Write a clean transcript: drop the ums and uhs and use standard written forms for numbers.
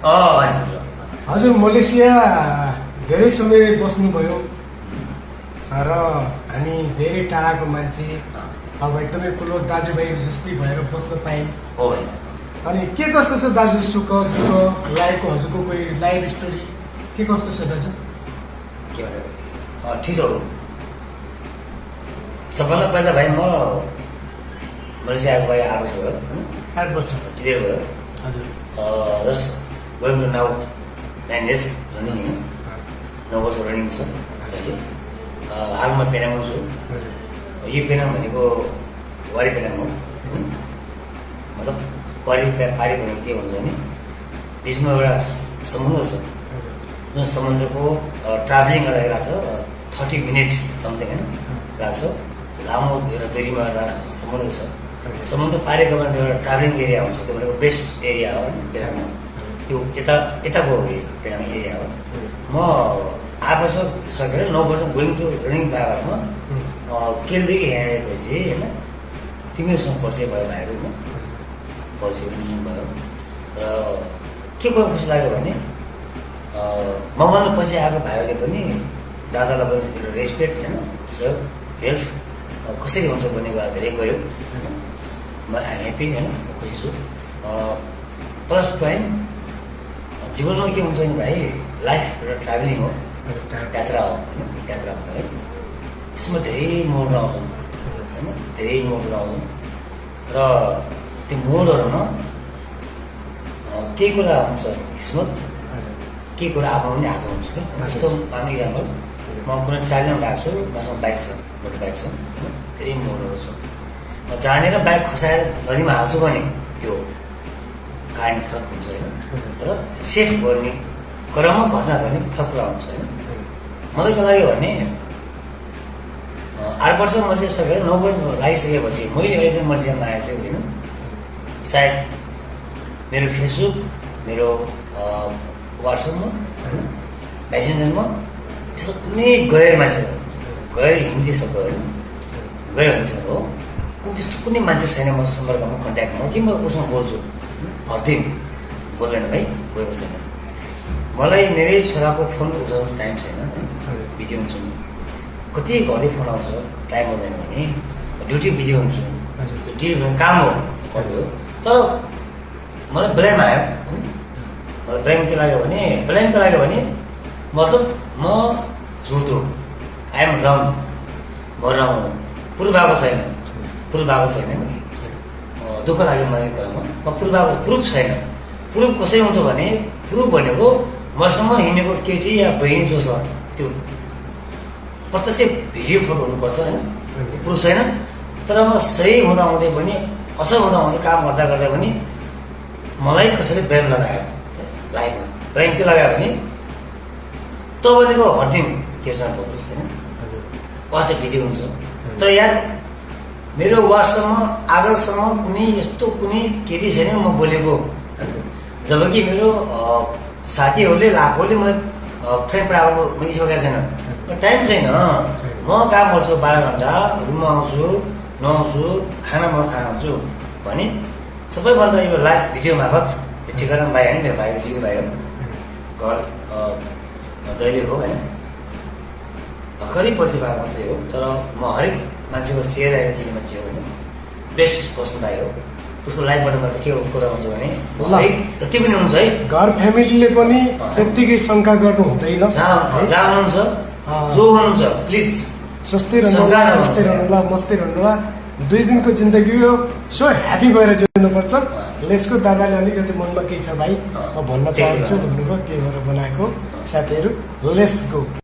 हजुर मलेसिया धेरै समय बस्नुभयो र हामी धेरै टाढाको मान्छे अब एकदमै क्लोज दाजुभाइ जस्तै भएर बस्न पायौँ। हो भाइ। अनि के कस्तो छ दाजु, सुख दुःख लाइफको हजुरको कोही लाइफ स्टोरी के कस्तो छ दाजु? के भनेर ठिक छ। सबभन्दा पहिला भाइ म मलेसिया आएको भाइ 8 वर्ष भयो होइन। 8 वर्ष क्लियर भयो। हजुर। Just going to now 9 years running होइन। 9 वर्ष रनिङ छ अहिले। हालमा पेनाङमा छु। यो पेनाङ भनेको वारी पेनाङ हो। मतलब वारी पारी भनेको के भन्छ भने बिचमा एउटा समुद्र छ जुन समुद्रको ट्राभलिङ गरेर लाग्छ 30 minutes समथिङ होइन लाग्छ। लामो एउटा दूरीमा एउटा समुद्र छ। समुद्र पारेको एउटा ट्राभलिङ एरिया हुन्छ, त्यो भनेको बेस्ट एरिया हो पेनाङमा। त्यो यताको पेनाङ एरिया हो। म 8 वर्ष सकेर 9 वर्ष गोइङ टु रनिङ बाबामा केलदेखि यहाँ आएपछि होइन तिमीहरूसँग परिचय भयो भाइहरू होइन। परिचय पनि भयो र के को खुसी लाग्यो भने मभन्दा पछि आएको भाइहरूले पनि दादालाई पनि रेस्पेक्ट होइन, सर हेल्प कसरी हुन्छ भन्ने कुरा धेरै गऱ्यो होइन। म ह्याप्पी होइन, खुसी छु। प्लस पोइन्ट जीवनमा के हुन्छ भने भाइ लाइफ एउटा ट्राभलिङ हो, यात्रा हो होइन। यात्रा हुन्छ है, यसमा धेरै मोड आउँछन् होइन, धेरै मोडहरू आउँछन् र त्यो मोडहरूमा केही कुरा हुन्छ किस्मत, केही कुरा आफ्नो पनि आएको हुन्छ कि। जस्तो माने इक्जाम्पल म कुनै ट्राभलिङ गएको छु, मसँग बाइक छ, मोटर बाइक छ होइन, धेरै मोडहरू छ। म जानेर बाइक खसाएर नदीमा हाल्छु भने त्यो कहानी फरक हुन्छ होइन। तर सेफ गर्ने क्रममा घटना गर्ने फरक कुरा हुन्छ होइन। मलाई के लाग्यो भने 8 वर्ष मर्सिया सकेर 9 वर्ष लागिसकेपछि मैले अहिलेसम्म मर्सियामा आएको छैन। सायद मेरो फेसबुक, मेरो वाट्सएपमा होइन, मेसेन्जरमा त्यस्तो कुनै गैर मान्छे, गैर हिन्दी शब्द होइन, गैर हिन्दी शब्द हो, त्यस्तो कुनै मान्छे छैन म सम्पर्कमा, कन्ट्याक्टमा कि म उसँग बोल्छु। हर्दिन बोल्दैन भाइ, गएको छैन। मलाई मेरै छोराको फोन उठाउने टाइम छैन, बिजी हुन्छु। कति घरले फोन आउँछ, टाइम हुँदैन भने ड्युटी बिजी हुन्छु। त्यो ड्युटी काम हो हजुर। तर मलाई ब्लेम आयो होइन। मलाई ब्लेम के लाग्यो भने मतलब म झुट हो, आई एम रङ, म रङ हो, प्रुफ भएको छैन। दुःख लाग्यो मलाई कुरामा, म प्रुफ छैन। प्रुफ कसरी हुन्छ भने प्रुफ भनेको मसँग हिँडेको केटी या बहिनी जो छ त्यो प्रत्यक्ष भिडियो फोटो हुनुपर्छ होइन। प्रुफ छैन। तर म सही हुँदाहुँदै पनि, असल हुँदाहुँदै काम गर्दा पनि मलाई कसैले ब्लेम लगायो लाइफमा। ब्लेम के लगायो भने तपाईँको हर्दिङ केसँग बोल्छ होइन, वाट्सएप बिजी हुन्छ। तर यार मेरो वाट्सएपमा आजसम्म कुनै यस्तो कुनै केटी छैन म बोलेको, जबकि मेरो साथीहरूले लाखौँले मलाई फ्रेन्ड पढाएको मिलिसकेको छैन। टाइम छैन। म काम गर्छु 12 घन्टा, रुममा आउँछु, नुहाउँछु, खाना खान्छु भने सबैभन्दा यो लाइभ भिडियो मार्फत ठिकाना भाइ होइन, मेरो भाइको सिक्नु भाइ हो, घर दैलेख हो होइन, भर्खरै परिचय भएको मात्रै हो। तर म हरेक मान्छेको सेयर आएर चिने मान्छे हो होइन। बेस्ट पर्सन भाइ हो। उसको लाइफबाट मैले के कुरा हुन्छ भने जति पनि हुन्छ है, घर फ्यामिलीले पनि त्यत्तिकै शङ्का गर्नु हुँदैन। जहाँ हुनुहुन्छ जो हुनुहुन्छ प्लिज सस्तै रहनुहोला, मस्तै रहनुहोला। 2 दिनको जिन्दगी हो, सो ह्याप्पी भएर जिउनुपर्छ। लेसको दादाले अलिकति मनमा केही छ भाइ म भन्न चाहन्छु भन्नुभयो, के भएर बनाएको साथीहरू। Let's go.